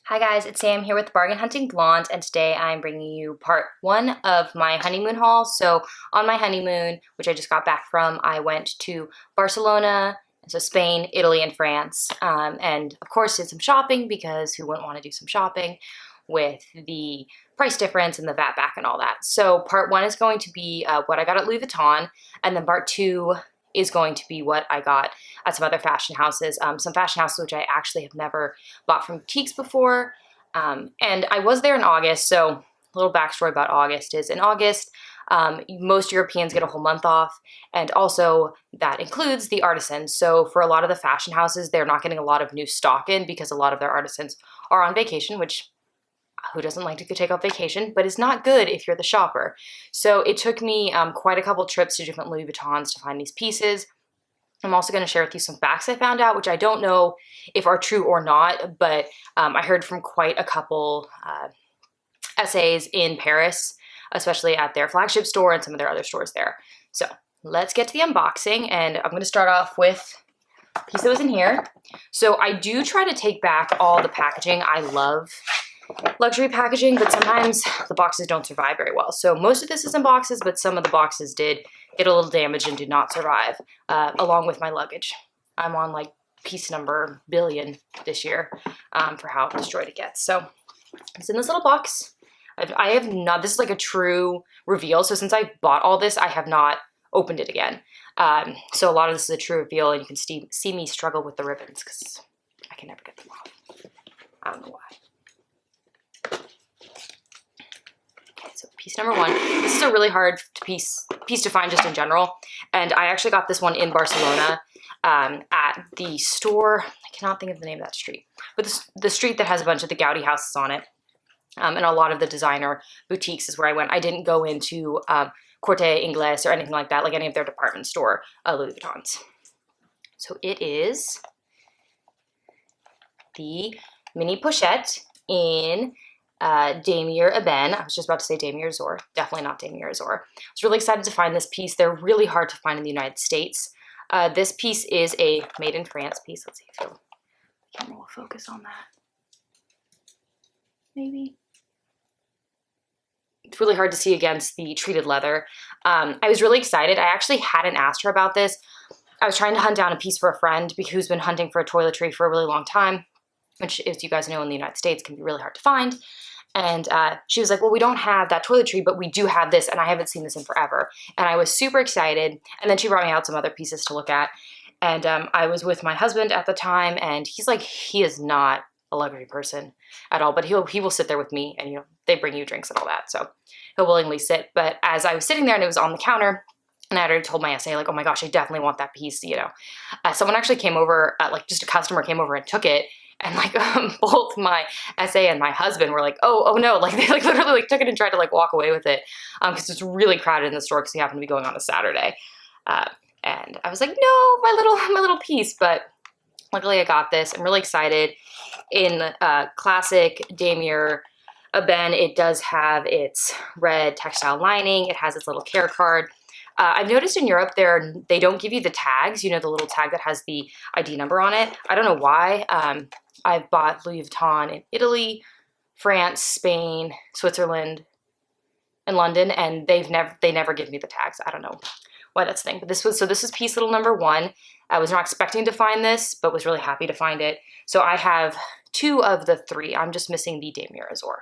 Hi guys, it's Sam here with Bargain Hunting Blonde, and today I'm bringing you part one of my honeymoon haul. So on my honeymoon, which I just got back from, I went to Barcelona, so Spain, Italy, and France, and of course did some shopping because who wouldn't want to do some shopping with the price difference and the VAT back and all that. So part one is going to be what I got at Louis Vuitton, and then part two is going to be what I got at some other fashion houses. Some fashion houses which I actually have never bought from boutiques before. And I was there in August, so a little backstory about August is in August, most Europeans get a whole month off, and also that includes the artisans. So for a lot of the fashion houses, they're not getting a lot of new stock in because a lot of their artisans are on vacation, which who doesn't like to take off vacation, but it's not good if you're the shopper. So it took me quite a couple trips to different Louis Vuittons to find these pieces. I'm also going to share with you some facts I found out, which I don't know if are true or not, but I heard from quite a couple essays in Paris, especially at their flagship store and some of their other stores there. So let's get to the unboxing, and I'm going to start off with a piece that was in here. So I do try to take back all the packaging. I love luxury packaging, but sometimes the boxes don't survive very well. So most of this is in boxes, but some of the boxes did get a little damaged and did not survive, along with my luggage. I'm on like piece number billion this year for how destroyed it gets. So it's in this little box. I have not, this is like a true reveal. So since I bought all this, I have not opened it again. So a lot of this is a true reveal, and you can see me struggle with the ribbons because I can never get them off. I don't know why. So piece number one, this is a really hard piece to find just in general, and I actually got this one in Barcelona at the store. I cannot think of the name of that street, but the street that has a bunch of the Gaudi houses on it, and a lot of the designer boutiques is where I went. I didn't go into Corte Inglés or anything like that, like any of their department store Louis Vuittons. So it is the mini pochette in Damier Ebene. I was just about to say Damier Azur. Definitely not Damier Azur. I was really excited to find this piece. They're really hard to find in the United States. This piece is a made in France piece. Let's see if the camera will focus on that. Maybe. It's really hard to see against the treated leather. I was really excited. I actually hadn't asked her about this. I was trying to hunt down a piece for a friend who's been hunting for a toiletry for a really long time, which, as you guys know, in the United States can be really hard to find. And she was like, well, we don't have that toiletry, but we do have this, and I haven't seen this in forever. And I was super excited. And then she brought me out some other pieces to look at. And I was with my husband at the time, and he's like, he is not a luxury person at all, but he will sit there with me, and they bring you drinks and all that, so he'll willingly sit. But as I was sitting there and it was on the counter, and I had already told my SA, like, oh my gosh, I definitely want that piece, someone actually came over, just a customer came over and took it. And both my SA and my husband were like, oh no, like they literally took it and tried to walk away with it because it's really crowded in the store because we happen to be going on a Saturday. And I was like, no, my little piece. But luckily I got this. I'm really excited. In classic Damier Ebene, it does have its red textile lining. It has its little care card. I've noticed in Europe they don't give you the tags, the little tag that has the ID number on it. I don't know why. I've bought Louis Vuitton in Italy, France, Spain, Switzerland, and London, and they never give me the tags. I don't know why that's the thing. But this is piece little number one. I was not expecting to find this, but was really happy to find it. So I have two of the three. I'm just missing the Damier Azur.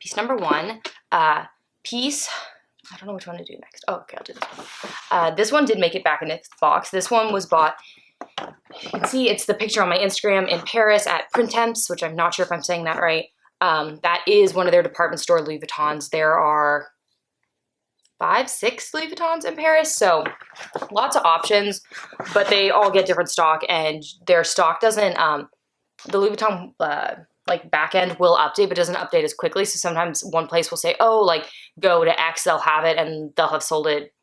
Piece number one. I don't know which one to do next. Oh, okay, I'll do this one. This one did make it back in its box. This one was bought, you can see it's the picture on my Instagram, in Paris at Printemps, which I'm not sure if I'm saying that right. That is one of their department store Louis Vuittons. There are 5, 6 Louis Vuittons in Paris, so lots of options, but they all get different stock, and their stock doesn't, the Louis Vuitton back end will update, but doesn't update as quickly. So sometimes one place will say, oh, go to X, they'll have it, and they'll have sold it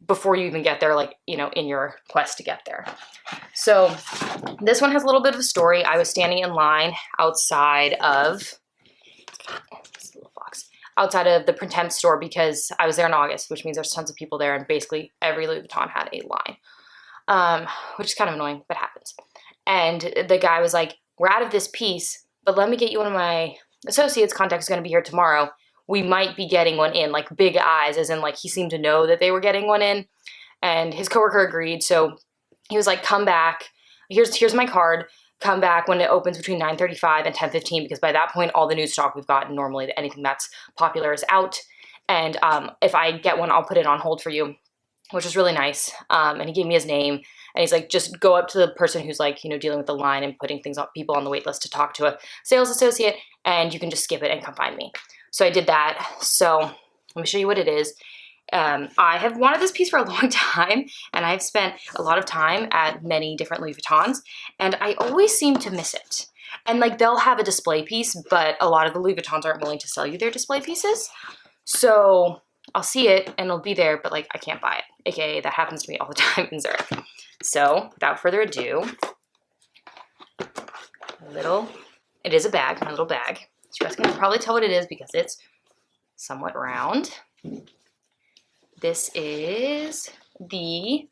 before you even get there, in your quest to get there. So this one has a little bit of a story. I was standing in line outside of this little box, outside of the Printemps store because I was there in August, which means there's tons of people there, and basically every Louis Vuitton had a line, which is kind of annoying, but happens. And the guy was like, we're out of this piece, but let me get you one of my associates. Contact is going to be here tomorrow. We might be getting one in, like big eyes, as in like he seemed to know that they were getting one in, and his coworker agreed. So he was like, come back. Here's my card. Come back when it opens between 9:35 and 10:15, because by that point, all the new stock we've gotten, normally anything that's popular is out. And if I get one, I'll put it on hold for you, which was really nice. And he gave me his name, and he's like, just go up to the person who's like, you know, dealing with the line and putting things on, people on the wait list, to talk to a sales associate, and you can just skip it and come find me. So I did that. So let me show you what it is. I have wanted this piece for a long time, and I've spent a lot of time at many different Louis Vuittons, and I always seem to miss it. And like, they'll have a display piece, but a lot of the Louis Vuittons aren't willing to sell you their display pieces. So I'll see it and it'll be there, but like, I can't buy it. AKA that happens to me all the time in Zurich. So without further ado, it is a bag, my little bag. So you guys can probably tell what it is because it's somewhat round. This is the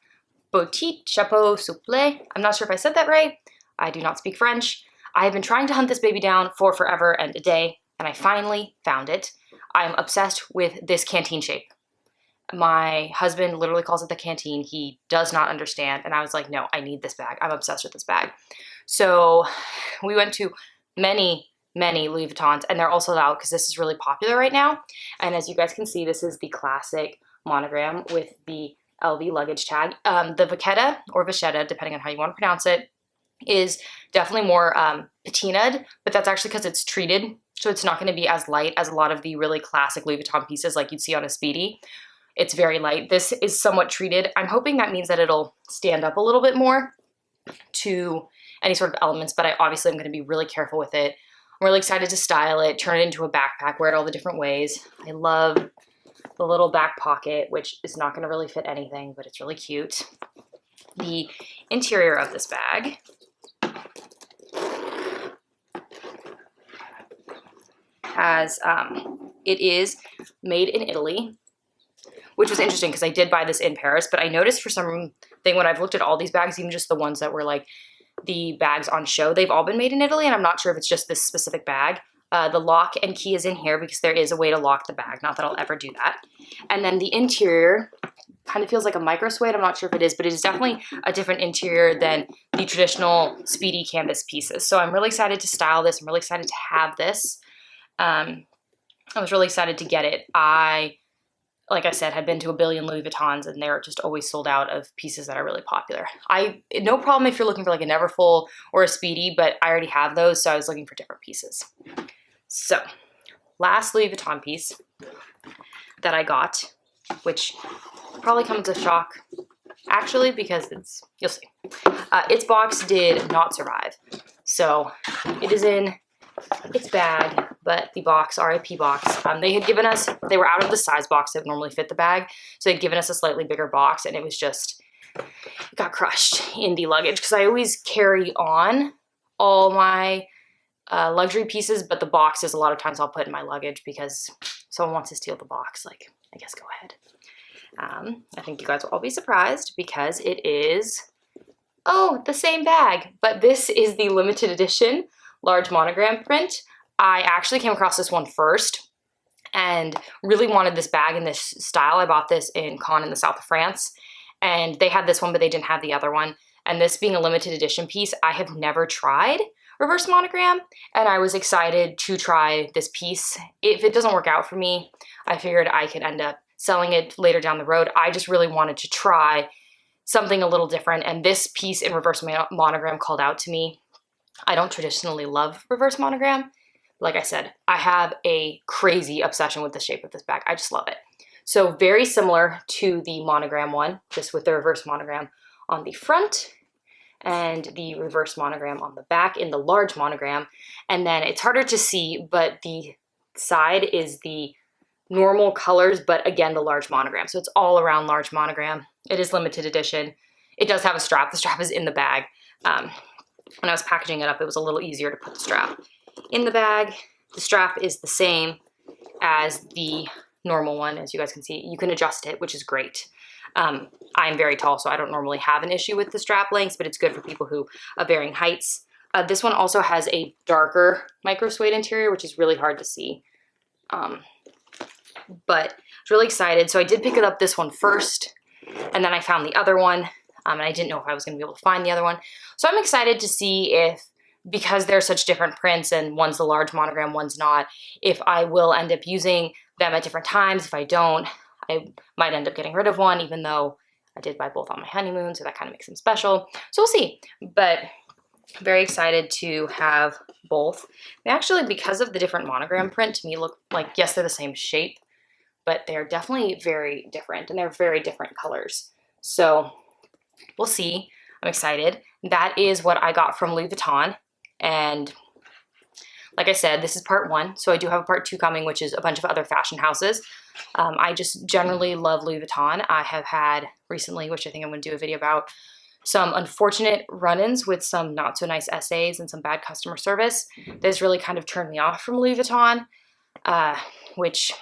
Boite Chapeau Souple. I'm not sure if I said that right. I do not speak French. I have been trying to hunt this baby down for forever and a day, and I finally found it. I'm obsessed with this canteen shape. My husband literally calls it the canteen. He does not understand, and I was like, no, I need this bag. I'm obsessed with this bag. So we went to many Louis Vuittons, and they're also out because this is really popular right now. And as you guys can see, this is the classic monogram with the LV luggage tag. The Vachetta, or Vachetta, depending on how you want to pronounce it, is definitely more patinaed, but that's actually because it's treated. So it's not going to be as light as a lot of the really classic Louis Vuitton pieces like you'd see on a Speedy. It's very light. This is somewhat treated. I'm hoping that means that it'll stand up a little bit more to any sort of elements, but I obviously am going to be really careful with it. I'm really excited to style it, turn it into a backpack, wear it all the different ways. I love the little back pocket, which is not going to really fit anything, but it's really cute. The interior of this bag has, it is made in Italy, which was interesting because I did buy this in Paris, but I noticed for something when I've looked at all these bags, even just the ones that were like the bags on show, they've all been made in Italy, and I'm not sure if it's just this specific bag. The lock and key is in here because there is a way to lock the bag. Not that I'll ever do that. And then the interior kind of feels like a micro suede. I'm not sure if it is, but it is definitely a different interior than the traditional Speedy canvas pieces. So I'm really excited to style this. I'm really excited to have this. I was really excited to get it. Like I said, had been to a billion Louis Vuittons, and they're just always sold out of pieces that are really popular. No problem if you're looking for like a Neverfull or a Speedy, but I already have those, so I was looking for different pieces. So, last Louis Vuitton piece that I got, which probably comes as a shock, actually, because you'll see. Its box did not survive. So, it is in its bag, but the box, RIP box, they had given us, they were out of the size box that would normally fit the bag, so they'd given us a slightly bigger box, and it was just, it got crushed in the luggage, because I always carry on all my luxury pieces, but the boxes a lot of times I'll put in my luggage because someone wants to steal the box, like, I guess go ahead. I think you guys will all be surprised because it is, the same bag, but this is the limited edition large monogram print. I actually came across this one first and really wanted this bag in this style. I bought this in Cannes in the south of France, and they had this one, but they didn't have the other one. And this being a limited edition piece, I have never tried reverse monogram, and I was excited to try this piece. If it doesn't work out for me, I figured I could end up selling it later down the road. I just really wanted to try something a little different, and this piece in reverse monogram called out to me. I don't traditionally love reverse monogram. Like I said, I have a crazy obsession with the shape of this bag. I just love it. So very similar to the monogram one, just with the reverse monogram on the front and the reverse monogram on the back in the large monogram. And then it's harder to see, but the side is the normal colors, but again, the large monogram. So it's all around large monogram. It is limited edition. It does have a strap. The strap is in the bag. When I was packaging it up, it was a little easier to put the strap in the bag. The strap is the same as the normal one, as you guys can see. You can adjust it, which is great. I'm very tall, so I don't normally have an issue with the strap lengths, but it's good for people who have varying heights. This one also has a darker micro suede interior, which is really hard to see. But I was really excited. So I did pick it up this one first, and then I found the other one, and I didn't know if I was going to be able to find the other one. So I'm excited to see if, because they're such different prints and one's the large monogram, one's not, if I will end up using them at different times. If I don't, I might end up getting rid of one, even though I did buy both on my honeymoon, so that kind of makes them special. So we'll see. But I'm very excited to have both. They actually, because of the different monogram print, to me look like, yes, they're the same shape, but they're definitely very different, and they're very different colors. So we'll see. I'm excited. That is what I got from Louis Vuitton. And like I said, this is part 1. So I do have a part 2 coming, which is a bunch of other fashion houses. I just generally love Louis Vuitton. I have had recently, which I think I'm going to do a video about, some unfortunate run-ins with some not so nice essays and some bad customer service. This really kind of turned me off from Louis Vuitton, which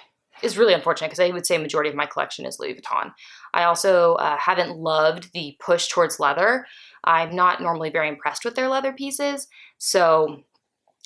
is really unfortunate because I would say majority of my collection is Louis Vuitton. I also haven't loved the push towards leather. I'm not normally very impressed with their leather pieces, so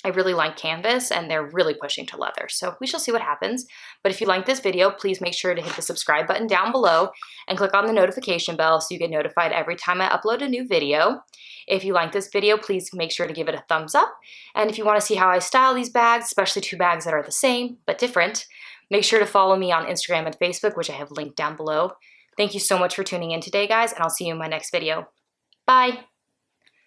I really like canvas, and they're really pushing to leather. So we shall see what happens. But if you like this video, please make sure to hit the subscribe button down below and click on the notification bell so you get notified every time I upload a new video. If you like this video, please make sure to give it a thumbs up. And if you want to see how I style these bags, especially 2 bags that are the same but different, make sure to follow me on Instagram and Facebook, which I have linked down below. Thank you so much for tuning in today, guys, and I'll see you in my next video. Bye!